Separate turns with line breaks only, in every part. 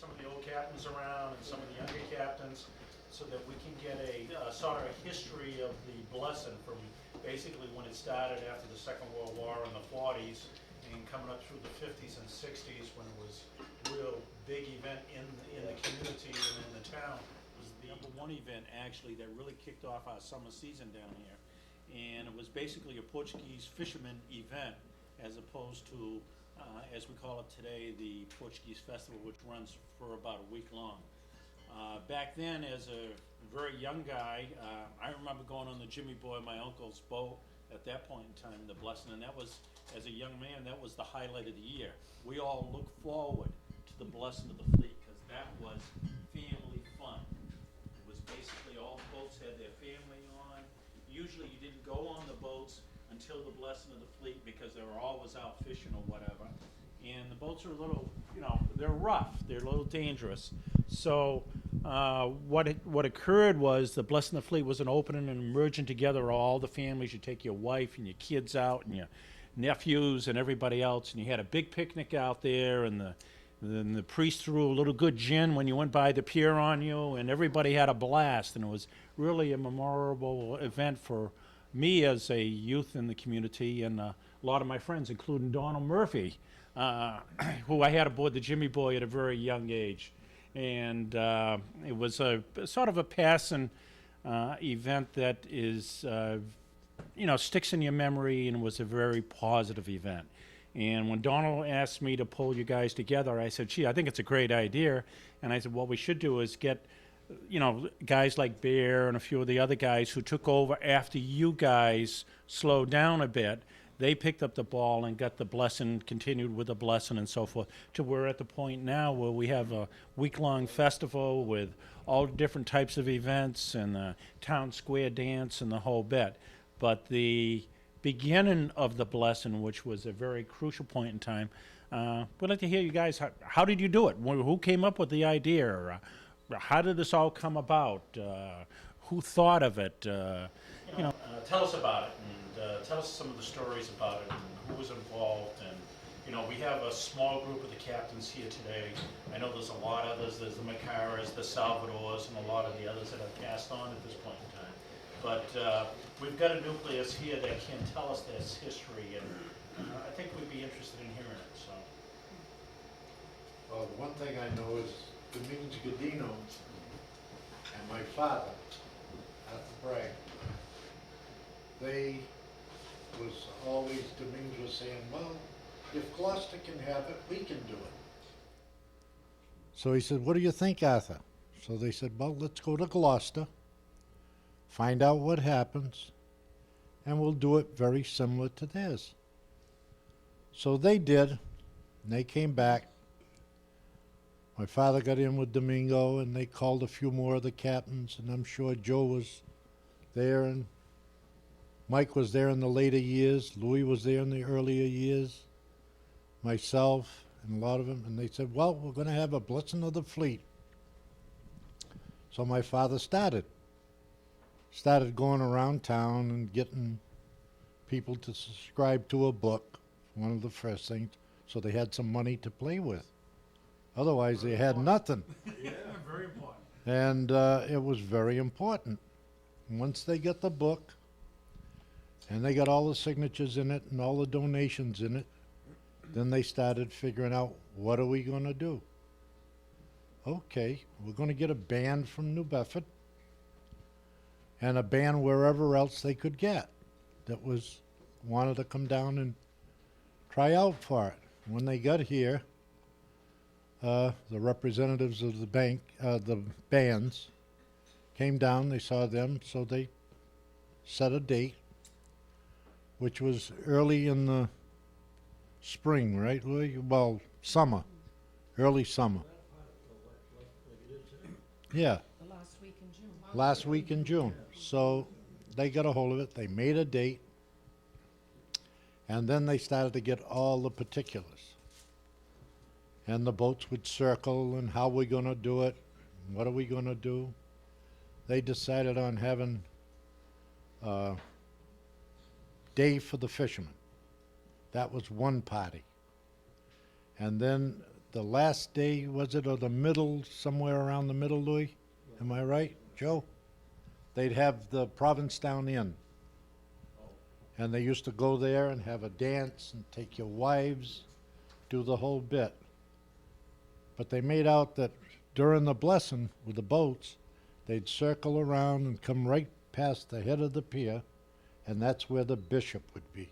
some of the old captains around and some of the younger captains so that we can get a sort of a history of the blessing from basically when it started after the Second World War in the 40s and coming up through the 50s and 60s when it was a real big event in the community and in the town. It was the number one event actually that really kicked off our summer season down here. And it was basically a Portuguese fisherman event as opposed to, as we call it today, the Portuguese Festival, which runs for about a week long. Back then, as a very young guy, I remember going on the Jimmy Boy, my uncle's boat, at that point in time, the blessing, and that was, as a young man, that was the highlight of the year. We all looked forward to the blessing of the fleet, because that was family fun. It was basically all the boats had their family on. Usually you didn't go on the boats until the blessing of the fleet, because they were always out fishing or whatever. And the boats are a little, they're rough, they're a little dangerous. So what occurred was the blessing of the fleet was an opening and merging together all the families. You take your wife and your kids out and your nephews and everybody else, and you had a big picnic out there, and then the priest threw a little good gin when you went by the pier on you, and everybody had a blast, and it was really a memorable event for me as a youth in the community, and a lot of my friends, including Donald Murphy, who I had aboard the Jimmy Boy at a very young age. And it was a sort of a passing event that is, sticks in your memory, and was a very positive event. And when Donald asked me to pull you guys together, I said, gee, I think it's a great idea. And I said, what we should do is get, guys like Bear and a few of the other guys who took over after you guys slowed down a bit. They picked up the ball and got the blessing, continued with the blessing and so forth, to we're at the point now where we have a week-long festival with all different types of events and the town square dance and the whole bit. But the beginning of the blessing, which was a very crucial point in time, we'd like to hear you guys, how did you do it? Who came up with the idea? How did this all come about? Who thought of it? Tell us about it, and tell us some of the stories about it, and who was involved. And we have a small group of the captains here today. I know there's a lot of others. There's the Macaras, the Salvadors, and a lot of the others that have passed on at this point in time. But we've got a nucleus here that can tell us this history, and I think we'd be interested in hearing it. So,
well, the one thing I know is Domingos Godino and my father, Arthur Bragg, they was always, Domingos was saying, well, if Gloucester can have it, we can do it. So he said, what do you think, Arthur? So they said, well, let's go to Gloucester, find out what happens, and we'll do it very similar to theirs. So they did, and they came back. My father got in with Domingo, and they called a few more of the captains, and I'm sure Joe was there, and Mike was there in the later years. Louis was there in the earlier years. Myself and a lot of them. And they said, well, we're going to have a blessing of the fleet. So my father started going around town and getting people to subscribe to a book, one of the first things, so they had some money to play with. Otherwise, they had nothing.
yeah, very important.
And it was very important. Once they got the book, and they got all the signatures in it and all the donations in it, then they started figuring out, what are we going to do? Okay, we're going to get a band from New Bedford and a band wherever else they could get that wanted to come down and try out for it. When they got here, the representatives of the bands came down, they saw them, so they set a date, which was early in the spring, right, Louis? Well, summer, early summer. Yeah.
The last week in June.
Last week in June. So they got a hold of it, they made a date, and then they started to get all the particulars. And the boats would circle, and how we're going to do it, what are we going to do. They decided on having a day for the fishermen. That was one party. And then the last day, was it, or the middle, somewhere around the middle, Louis? Am I right, Joe? They'd have the Provincetown Inn. And they used to go there and have a dance and take your wives, do the whole bit. But they made out that during the blessing with the boats, they'd circle around and come right past the head of the pier, and that's where the bishop would be.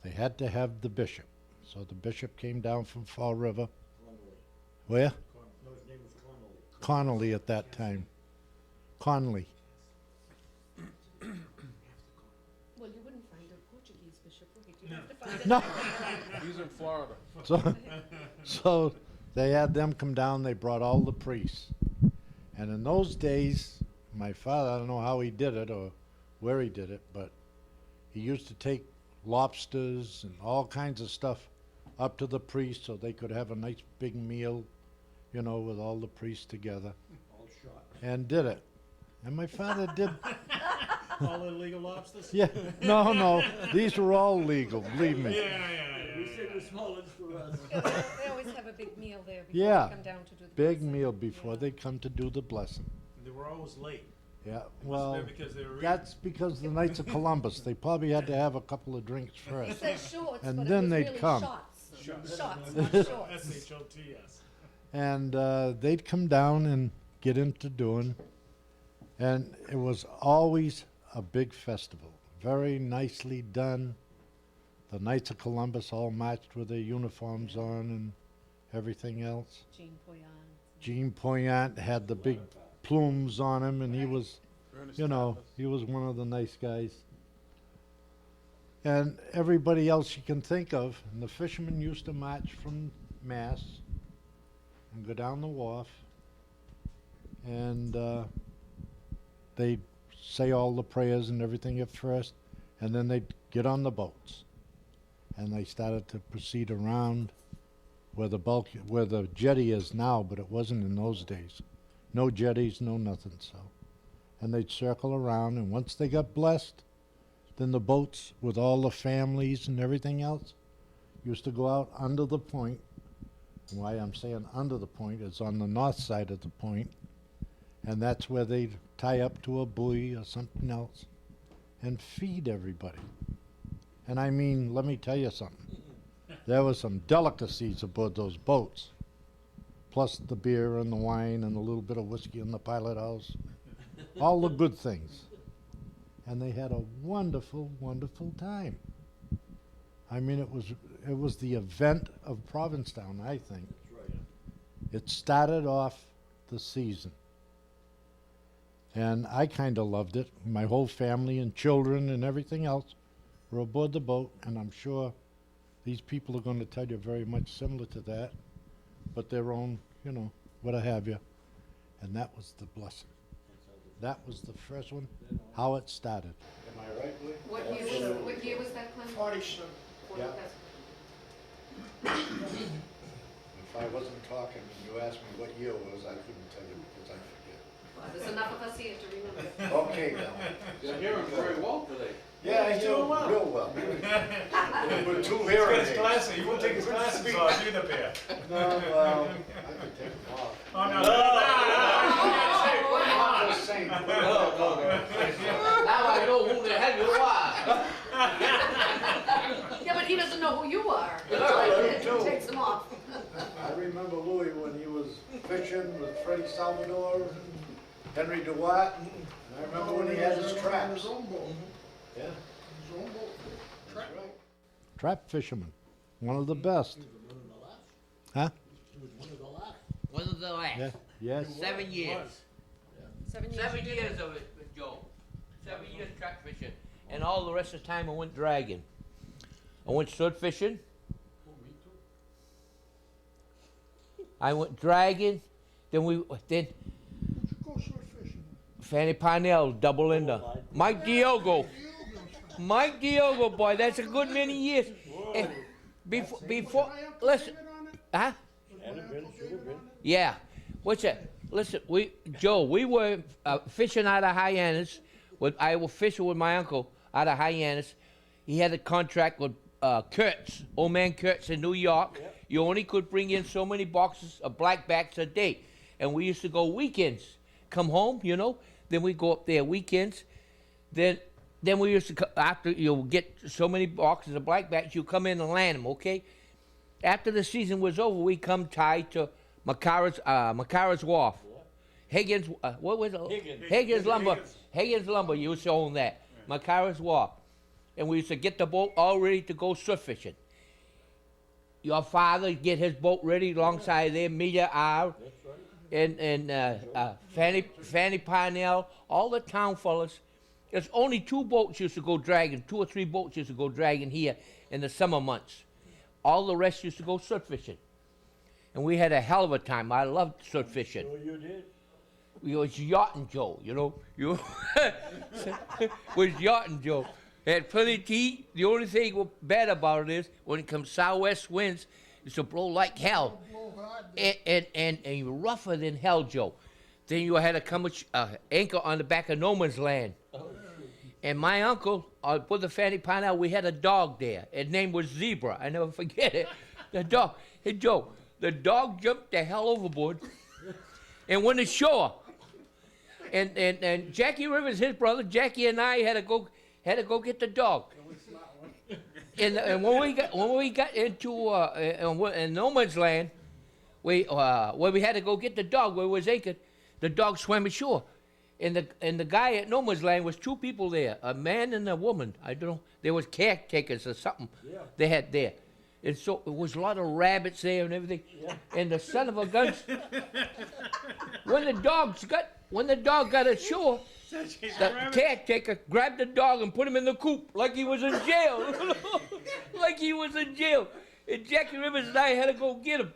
They had to have the bishop. So the bishop came down from Fall River. Where?
No, his name was Connolly.
Connolly at that time. Conley.
Well, you wouldn't find a Portuguese bishop, would you? You'd have to find
No.
He's in Florida.
So they had them come down, they brought all the priests. And in those days, my father, I don't know how he did it or where he did it, but he used to take lobsters and all kinds of stuff up to the priests so they could have a nice big meal, you know, with all the priests together,
All shot.
and did it. And my father did,
All illegal lobsters?
yeah, no, these were all legal, believe me.
We said the smallest for us.
They always have a big meal there before
Yeah,
they come down to do the
big
blessing.
meal before they come to do the blessing.
They were always late.
Yeah, well,
Wasn't that because they were
that's because the Knights of Columbus, they probably had to have a couple of drinks
It
first.
said shorts,
And
but
then
it was
they'd
really
come.
shots.
Shots.
Shots, not shorts.
S-H-O-T-S.
And they'd come down and get into doing, and it was always a big festival, very nicely done. The Knights of Columbus all matched with their uniforms on and everything else.
Jean Poyant.
Jean Poyant had the big plumes on him, and he was, you know, he was one of the nice guys. And everybody else you can think of, and the fishermen used to march from Mass and go down the wharf, and they'd say all the prayers and everything at first, and then they'd get on the boats, and they started to proceed around where the jetty is now, but it wasn't in those days. No jetties, no nothing, so. And they'd circle around, and once they got blessed, then the boats with all the families and everything else used to go out under the point. And why I'm saying under the point is on the north side of the point, and that's where they'd tie up to a buoy or something else and feed everybody. And I mean, let me tell you something. There was some delicacies aboard those boats, plus the beer and the wine and a little bit of whiskey in the pilot house, all the good things. And they had a wonderful, wonderful time. I mean, it was the event of Provincetown, I think.
That's right.
It started off the season. And I kind of loved it. My whole family and children and everything else were aboard the boat, and I'm sure these people are going to tell you very much similar to that, but their own, you know, what have you. And that was the blessing. That was the first one, how it started. Am I right, Lee?
What year was that, Clem?
47.
Yeah. If I wasn't talking and you asked me what year it was, I couldn't tell you because I
Well, there's enough of us here to remember.
forget. Okay, now.
You're hearing very well today.
Yeah, I
He's
do
doing well.
real well. With two
He's got
hearing
his
aids.
glasses, he won't take his glasses off either, Bear.
No, well, I could take them off.
Oh, no,
I'm just saying, put it on there.
Now I know who the hell you are.
Yeah, but he doesn't know who you are.
I do too.
Takes him off.
I remember Louis when he was fishing with Freddie Salvador and Henry DeWatt. And I remember when he had his traps.
His own boat.
Yeah,
His own boat.
that's right. Trap fisherman, one of the best. Huh?
One of the last.
Yeah, yes.
7 years.
7 years.
7 years of it with Joe. 7 years track fishing. And all the rest of the time I went dragging. I went stud fishing. I went dragging. Then
Who'd you go surf fishing?
Fanny Parnell, double ender. Mike Diogo. Mike Diogo, boy, that's a good many years. Eh, before, listen, huh? Yeah. What's that? Listen, Joe, we were fishing out of Hyannis. I was fishing with my uncle out of Hyannis. He had a contract with Kurtz, old man Kurtz in New York. You only could bring in so many boxes of blackbacks a day. And we used to go weekends. Come home, you know, then we go up there weekends. Then we used to, after you get so many boxes of blackbacks, you come in and land them, okay? After the season was over, we come tied to Macara's Wharf. Higgins, what was it? Higgins Lumber. Higgins Lumber used to own that. Macara's Wharf. And we used to get the boat all ready to go surf fishing. Your father get his boat ready alongside there, Mia R. And Fanny Parnell, all the town fellas. There's only 2 boats used to go dragging, 2 or 3 boats used to go dragging here in the summer months. All the rest used to go surf fishing. And we had a hell of a time. I loved surf fishing.
Oh, you did?
We was yachting Joe, you know. You was yachting Joe. Had plenty to eat. The only thing bad about it is when it comes southwest winds, it's to blow like hell.
Blow hard.
And rougher than hell, Joe. Then you had to come with anchor on the back of no man's land. And my uncle, put the Fanny Parnell, we had a dog there. His name was Zebra. I never forget it. The dog. Hey, Joe, the dog jumped the hell overboard and went ashore. And Jackie Rivers, his brother, Jackie and I had to go get the dog. And when we got into in no man's land, where we had to go get the dog, where it was anchored, the dog swam ashore. And the guy at no man's land was 2 people there, a man and a woman. I don't know. There was caretakers or something they had there. And so it was a lot of rabbits there and everything. Yeah. And the son of a gun, when the dog got ashore, the caretaker grabbed the dog and put him in the coop like he was in jail. Like he was in jail. And Jackie Rivers and I had to go get him.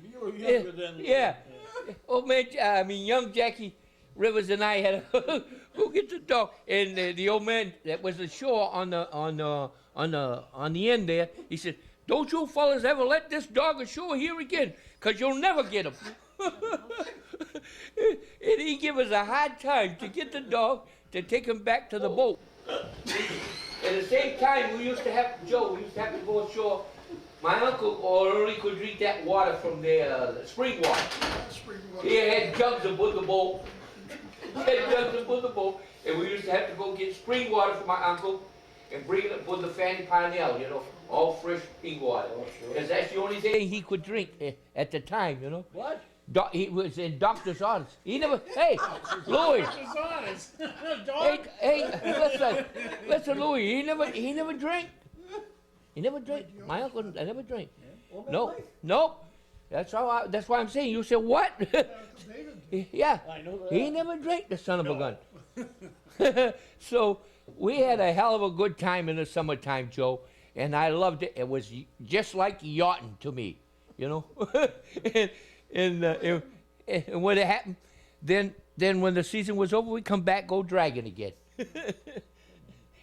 You were younger than...
Yeah. Oh man, young Jackie Rivers and I had to go get the dog. And the old man that was ashore on the end there, he said, "Don't you fellas ever let this dog ashore here again, 'cause you'll never get him." And he gave us a hard time to get the dog to take him back to the boat. At the same time, we used to have to go ashore. My uncle only could drink that water from the spring water.
Spring water.
He had jugs aboard the boat. And we used to have to go get spring water for my uncle and bring it up with the Fanny Parnell, you know, all fresh spring water. Because that's the only thing he could drink at the time, you know.
What?
He was in doctor's orders. He never, hey, Louis.
It's honest.
Hey, listen, Louis, he never drank. He never drank. My uncle, I never drank. Nope. That's why I'm saying, you said what? Yeah,
I know that.
he never drank, the son of a gun. So we had a hell of a good time in the summertime, Joe, and I loved it. It was just like yachting to me, you know. and when it happened, then when the season was over, we come back, go dragging again.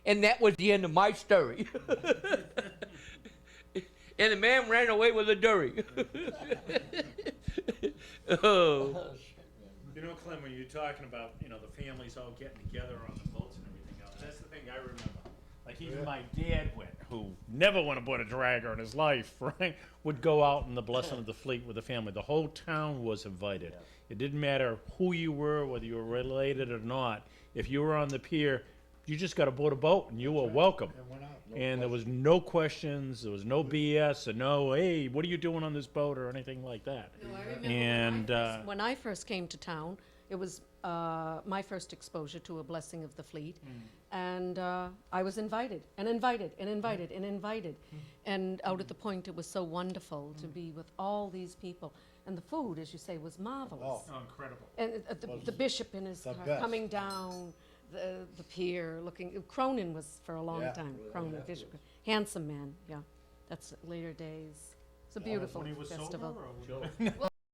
And that was the end of my story. And the man ran away with a durry. Oh.
You know, Clem, when you're talking about, you know, the families all getting together on the boats and everything else, that's the thing I remember. Like even my dad who never went aboard a dragger in his life, right, would go out in the blessing of the fleet with the family. The whole town was invited. It didn't matter who you were, whether you were related or not. If you were on the pier, you just got aboard a boat and you were welcome. And there was no questions, there was no BS, or no, hey, what are you doing on this boat or anything like that.
No, I remember
And
when I first came to town, it was my first exposure to a blessing of the fleet. And I was invited and invited and invited and invited. And out at the point, it was so wonderful to be with all these people. And the food, as you say, was marvelous.
oh, incredible.
And the bishop in his
the
car
best.
coming down the pier, looking. Cronin was for a long
Yeah.
time. Cronin, Bishop, handsome man. Yeah, that's later days. It's a beautiful
When he was
festival.
sober or?